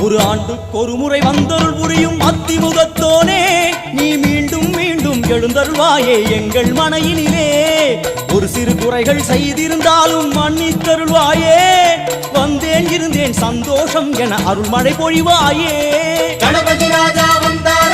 ஒரு ஆண்டுக்கு ஒரு முறை வந்தருள் புரியும் அத்திமுகத்தோனே நீ மீண்டும் மீண்டும் எழுந்தருள்வாயே எங்கள் மனையினிலே ஒரு சிறு குறைகள் செய்திருந்தாலும் மன்னித்தருள்வாயே வந்தேன் இருந்தேன் சந்தோஷம் என அருள்மழை பொழிவாயே கணபதி ராஜா வந்தார்